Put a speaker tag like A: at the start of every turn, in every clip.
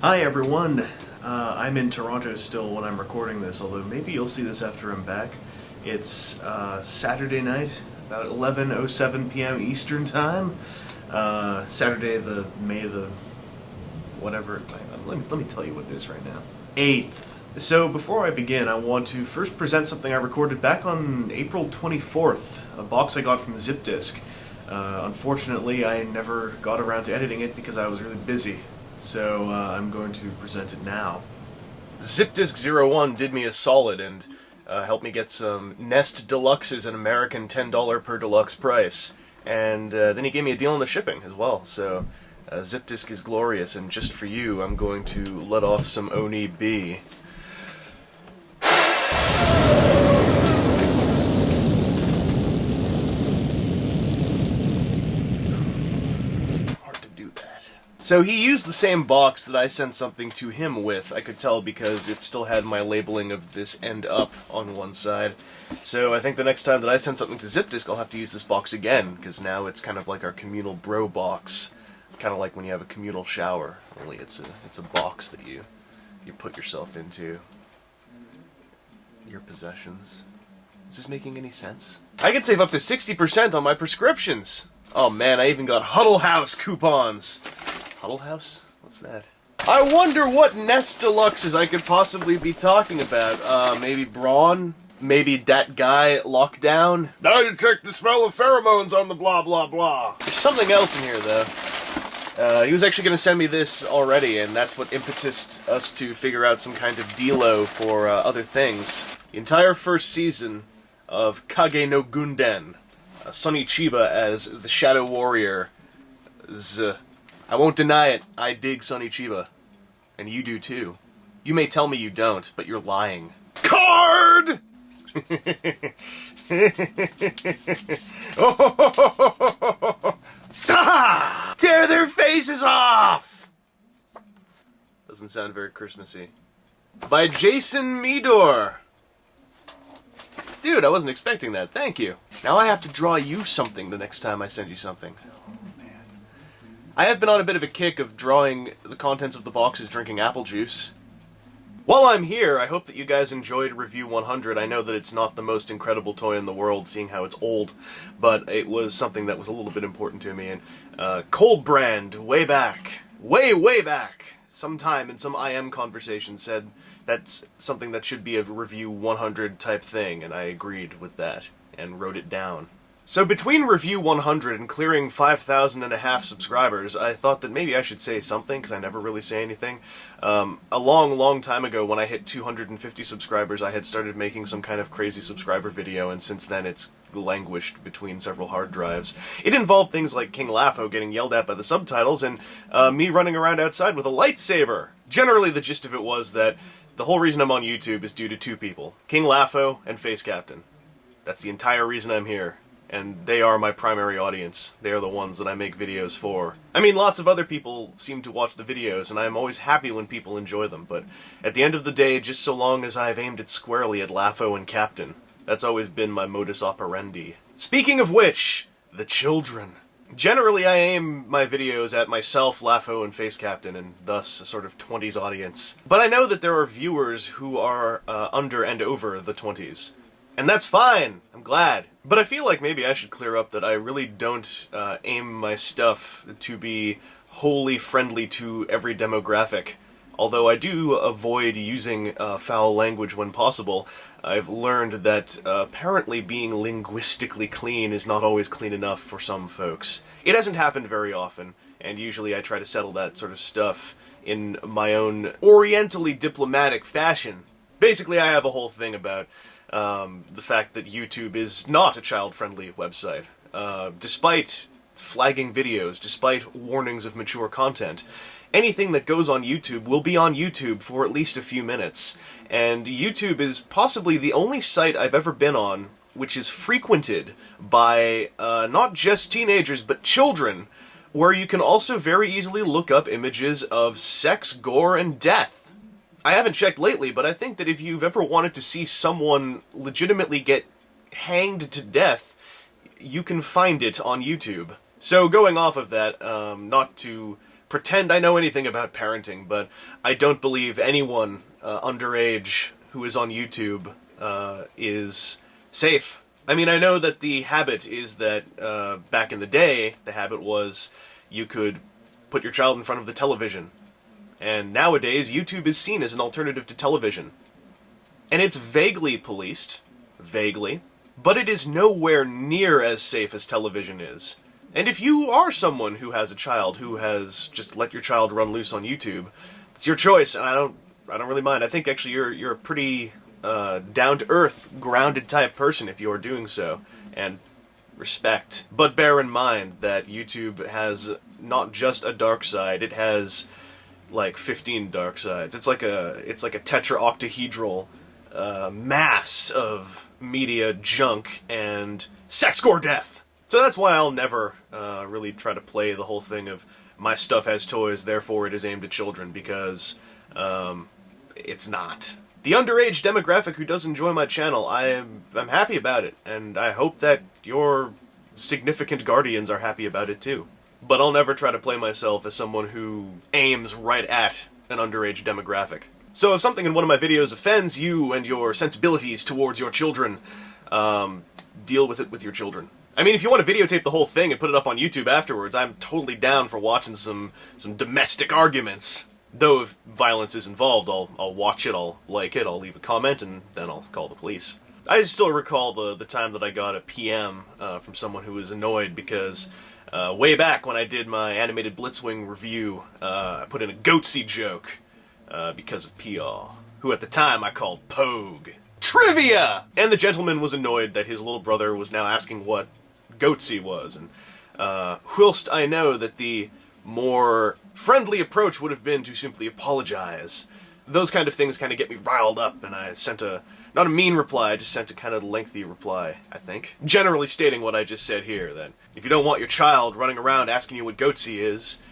A: Hi everyone, I'm in Toronto still when I'm recording this, although maybe you'll see this after I'm back. It's Saturday night, about 11:07 p.m. Eastern Time. Saturday the May the whatever. Let me tell you what it is right now. 8th. So before I begin, I want to first present something I recorded back on April 24th, a box I got from Zipdisk. Unfortunately, I never got around to editing it because I was really busy. So I'm going to present it now. Zipdisk 01 did me a solid and helped me get some Nest Deluxes at American $10 per deluxe price. And then he gave me a deal on the shipping as well. So Zipdisk is glorious, and just for you, I'm going to let off some Onibi. So he used the same box that I sent something to him with, I could tell, because it still had my labeling of this end up on one side. So I think the next time that I send something to Zipdisk, I'll have to use this box again, because now it's kind of like our communal bro box. Kind of like when you have a communal shower, only it's a box that you put yourself into. Your possessions. Is this making any sense? I can save up to 60% on my prescriptions! Oh man, I even got Huddle House coupons! Huddle House? What's that? I wonder what Nest Deluxes I could possibly be talking about. Maybe Brawn? Maybe that guy, Lockdown? Now detect the smell of pheromones on the blah blah blah. There's something else in here, though. He was actually going to send me this already, and that's what impetused us to figure out some kind of dealo for other things. The entire first season of Kage no Gunden. Sonny Chiba as the Shadow Warrior. I won't deny it, I dig Sonny Chiba. And you do too. You may tell me you don't, but you're lying. Card! Tear their faces off! Doesn't sound very Christmassy. By Jason Meador. Dude, I wasn't expecting that. Thank you. Now I have to draw you something the next time I send you something. I have been on a bit of a kick of drawing the contents of the boxes drinking apple juice. While I'm here, I hope that you guys enjoyed Review 100. I know that it's not the most incredible toy in the world, seeing how it's old, but it was something that was a little bit important to me. And Cold Brand, way back, way back, sometime in some IM conversation said that's something that should be a Review 100 type thing, and I agreed with that, and wrote it down. So between Review 100 and clearing 5,500 subscribers, I thought that maybe I should say something, because I never really say anything. A long time ago, when I hit 250 subscribers, I had started making some kind of crazy subscriber video, and since then it's languished between several hard drives. It involved things like King Lafo getting yelled at by the subtitles, and me running around outside with a lightsaber. Generally, the gist of it was that the whole reason I'm on YouTube is due to two people, King Lafo and Face Captain. That's the entire reason I'm here. And they are my primary audience. They are the ones that I make videos for. I mean, lots of other people seem to watch the videos, and I'm always happy when people enjoy them, but at the end of the day, just so long as I've aimed it squarely at Lafo and Captain, that's always been my modus operandi. Speaking of which, the children. Generally, I aim my videos at myself, Lafo, and Face Captain, and thus a sort of 20s audience. But I know that there are viewers who are under and over the 20s. And that's fine, I'm glad. But I feel like maybe I should clear up that I really don't aim my stuff to be wholly friendly to every demographic. Although I do avoid using foul language when possible, I've learned that apparently being linguistically clean is not always clean enough for some folks. It hasn't happened very often, and usually I try to settle that sort of stuff in my own orientally diplomatic fashion. Basically, I have a whole thing about the fact that YouTube is not a child-friendly website. Despite flagging videos, despite warnings of mature content, anything that goes on YouTube will be on YouTube for at least a few minutes. And YouTube is possibly the only site I've ever been on which is frequented by not just teenagers, but children, where you can also very easily look up images of sex, gore, and death. I haven't checked lately, but I think that if you've ever wanted to see someone legitimately get hanged to death, you can find it on YouTube. So going off of that, not to pretend I know anything about parenting, but I don't believe anyone underage who is on YouTube is safe. I mean, I know that the habit is that back in the day, the habit was you could put your child in front of the television. And nowadays, YouTube is seen as an alternative to television. And it's vaguely policed, vaguely, but it is nowhere near as safe as television is. And if you are someone who has a child who has just let your child run loose on YouTube, it's your choice, and I don't really mind. I think actually you're a pretty down-to-earth, grounded type person if you're doing so, and respect. But bear in mind that YouTube has not just a dark side; it has like 15 dark sides. It's like a tetraoctahedral mass of media junk and sex gore death. So that's why I'll never really try to play the whole thing of my stuff has toys, therefore it is aimed at children, because it's not. The underage demographic who does enjoy my channel, I'm happy about it, and I hope that your significant guardians are happy about it too. But I'll never try to play myself as someone who aims right at an underage demographic. So if something in one of my videos offends you and your sensibilities towards your children, deal with it with your children. I mean, if you want to videotape the whole thing and put it up on YouTube afterwards, I'm totally down for watching some domestic arguments. Though if violence is involved, I'll watch it, I'll like it, I'll leave a comment, and then I'll call the police. I still recall the time that I got a PM from someone who was annoyed because way back when I did my animated Blitzwing review, I put in a goatsy joke because of PR, who at the time I called Pogue. Trivia! And the gentleman was annoyed that his little brother was now asking what goatsy was, and whilst I know that the more friendly approach would have been to simply apologize, those kind of things kind of get me riled up, and I sent not a mean reply, I just sent a kind of lengthy reply, I think. Generally stating what I just said here, that if you don't want your child running around asking you what goatsy is,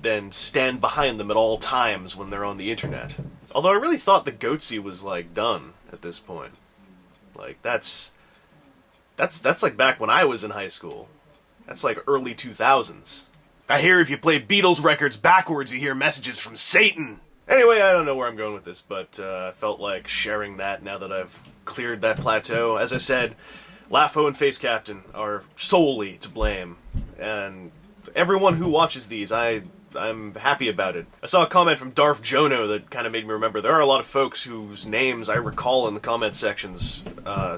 A: then stand behind them at all times when they're on the internet. Although I really thought the goatsy was, like, done at this point. Like, that's like back when I was in high school. That's like early 2000s. I hear if you play Beatles records backwards, you hear messages from Satan. Anyway, I don't know where I'm going with this, but I felt like sharing that now that I've cleared that plateau. As I said, Lafo and Face Captain are solely to blame, and everyone who watches these, I'm happy about it. I saw a comment from Darth Jono that kind of made me remember there are a lot of folks whose names I recall in the comment sections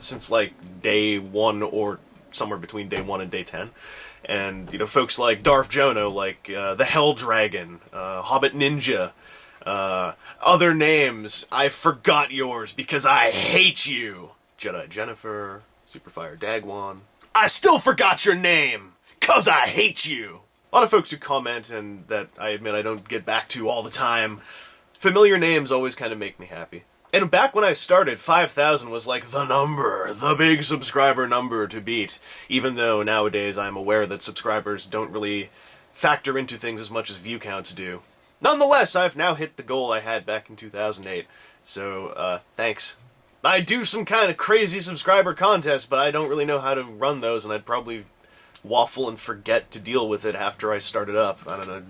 A: since like day 1 or somewhere between day 1 and day 10. And, you know, folks like Darth Jono, like the Hell Dragon, Hobbit Ninja, other names. I forgot yours because I hate you. Jedi Jennifer, Superfire Dagwan. I still forgot your name, 'cause I hate you. A lot of folks who comment and that I admit I don't get back to all the time. Familiar names always kind of make me happy. And back when I started, 5,000 was like the number, the big subscriber number to beat. Even though nowadays I'm aware that subscribers don't really factor into things as much as view counts do. Nonetheless, I've now hit the goal I had back in 2008. So, thanks. I do some kind of crazy subscriber contests, but I don't really know how to run those, and I'd probably waffle and forget to deal with it after I started up. I don't know.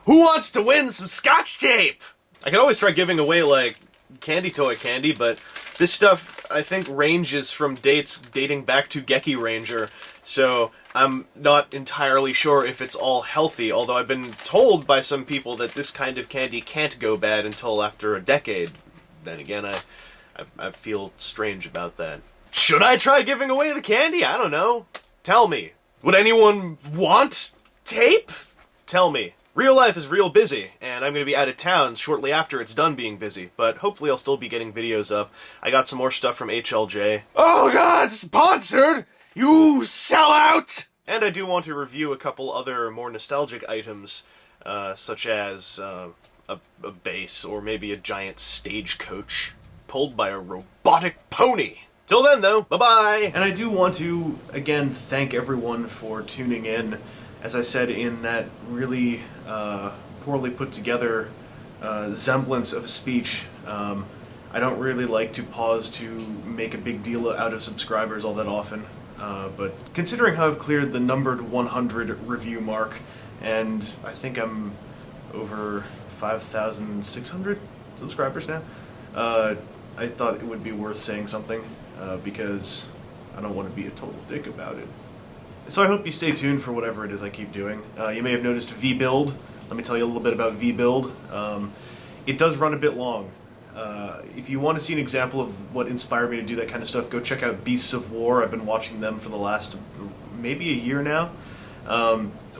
A: Who wants to win some Scotch tape? I could always try giving away, like, candy toy candy, but this stuff, I think, ranges from dates dating back to Geki Ranger, so I'm not entirely sure if it's all healthy, although I've been told by some people that this kind of candy can't go bad until after a decade. Then again, I feel strange about that. Should I try giving away the candy? I don't know. Tell me. Would anyone want tape? Tell me. Real life is real busy, and I'm going to be out of town shortly after it's done being busy, but hopefully I'll still be getting videos up. I got some more stuff from HLJ. Oh god, sponsored! You sellout! And I do want to review a couple other more nostalgic items, such as a bass, or maybe a giant stagecoach pulled by a robotic pony. Till then, though, bye-bye! And I do want to, again, thank everyone for tuning in. As I said in that really poorly put together semblance of a speech, I don't really like to pause to make a big deal out of subscribers all that often, but considering how I've cleared the numbered 100 review mark, and I think I'm over 5,600 subscribers now. I thought it would be worth saying something, because I don't want to be a total dick about it. So I hope you stay tuned for whatever it is I keep doing. You may have noticed VBuild. Let me tell you a little bit about VBuild. It does run a bit long. If you want to see an example of what inspired me to do that kind of stuff, go check out Beasts of War. I've been watching them for the last maybe a year now.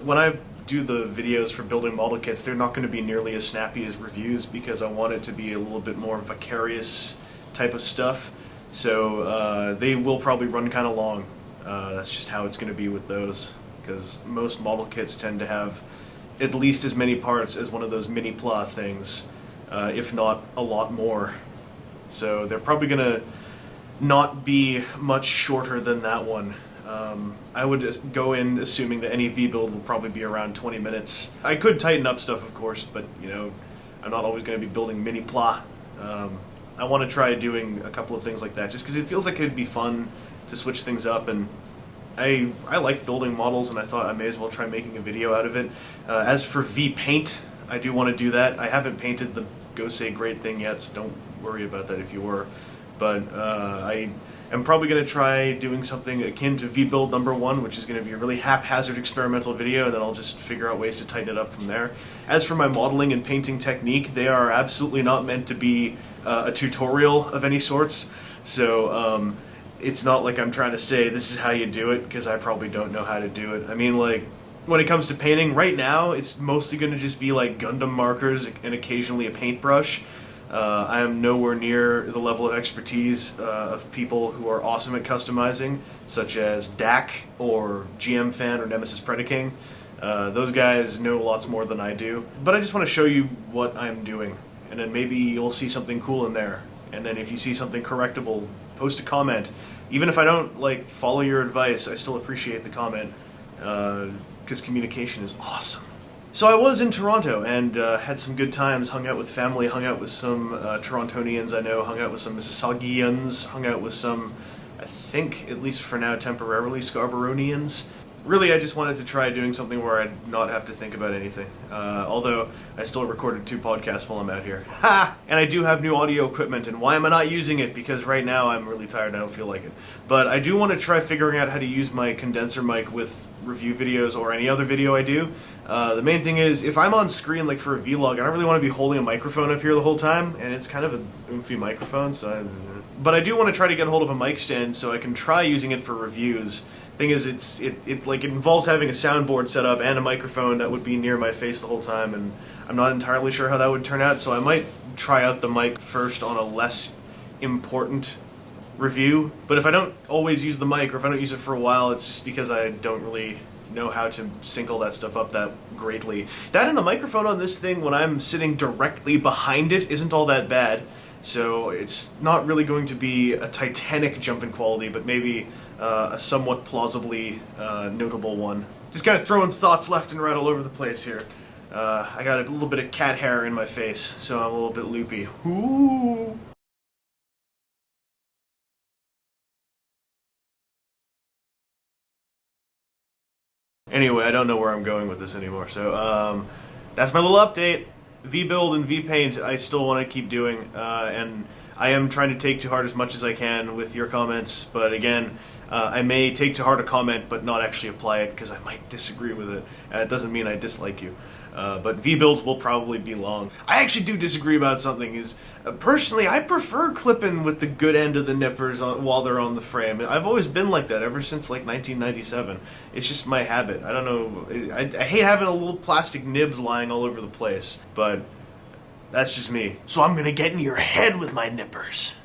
A: When I do the videos for building model kits, they're not going to be nearly as snappy as reviews because I want it to be a little bit more vicarious type of stuff. So they will probably run kind of long. That's just how it's going to be with those, because most model kits tend to have at least as many parts as one of those mini pla things, if not a lot more. So they're probably going to not be much shorter than that one. I would go in assuming that any VBuild will probably be around 20 minutes. I could tighten up stuff, of course, but you know, I'm not always going to be building mini pla. I want to try doing a couple of things like that, just because it feels like it'd be fun to switch things up, and I like building models, and I thought I may as well try making a video out of it. As for VPaint, I do want to do that. I haven't painted the Go Say Great thing yet, so don't worry about that if you were. But I am probably going to try doing something akin to VBuild #1, which is going to be a really haphazard experimental video, and then I'll just figure out ways to tighten it up from there. As for my modeling and painting technique, they are absolutely not meant to be a tutorial of any sorts. So it's not like I'm trying to say this is how you do it, because I probably don't know how to do it. I mean, like, when it comes to painting, right now, it's mostly going to just be like Gundam markers and occasionally a paintbrush. I am nowhere near the level of expertise of people who are awesome at customizing, such as Dak or GM Fan or Nemesis Predaking. Those guys know lots more than I do. But I just want to show you what I'm doing, and then maybe you'll see something cool in there. And then if you see something correctable, post a comment. Even if I don't like follow your advice, I still appreciate the comment, because communication is awesome. So I was in Toronto and had some good times, hung out with family, hung out with some Torontonians I know, hung out with some Mississaugians, hung out with some, I think, at least for now, temporarily Scarboroughnians. Really, I just wanted to try doing something where I'd not have to think about anything. Although, I still recorded 2 podcasts while I'm out here. Ha! And I do have new audio equipment, and why am I not using it? Because right now I'm really tired and I don't feel like it. But I do want to try figuring out how to use my condenser mic with review videos or any other video I do. The main thing is, if I'm on screen, like for a vlog, I don't really want to be holding a microphone up here the whole time, and it's kind of an oomphy microphone, so but I do want to try to get a hold of a mic stand so I can try using it for reviews. Thing is, it involves having a soundboard set up and a microphone that would be near my face the whole time, and I'm not entirely sure how that would turn out, so I might try out the mic first on a less important review. But if I don't always use the mic, or if I don't use it for a while, it's just because I don't really know how to sync all that stuff up that greatly. That and the microphone on this thing, when I'm sitting directly behind it, isn't all that bad. So it's not really going to be a titanic jump in quality, but maybe a somewhat plausibly notable one. Just kind of throwing thoughts left and right all over the place here. I got a little bit of cat hair in my face, so I'm a little bit loopy. Ooh. Anyway, I don't know where I'm going with this anymore, so that's my little update. VBuild and VPaint I still want to keep doing, and I am trying to take to heart as much as I can with your comments, but again, I may take to heart a comment but not actually apply it because I might disagree with it. It doesn't mean I dislike you. But VBuilds will probably be long. I actually do disagree about something. Personally, I prefer clipping with the good end of the nippers while they're on the frame. I've always been like that ever since like 1997. It's just my habit. I don't know. I hate having a little plastic nibs lying all over the place, but that's just me. So I'm gonna get in your head with my nippers.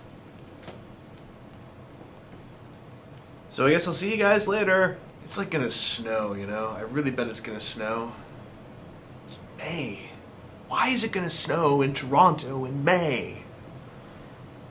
A: So I guess I'll see you guys later. It's like gonna snow, you know? I really bet it's gonna snow. It's May. Why is it gonna snow in Toronto in May?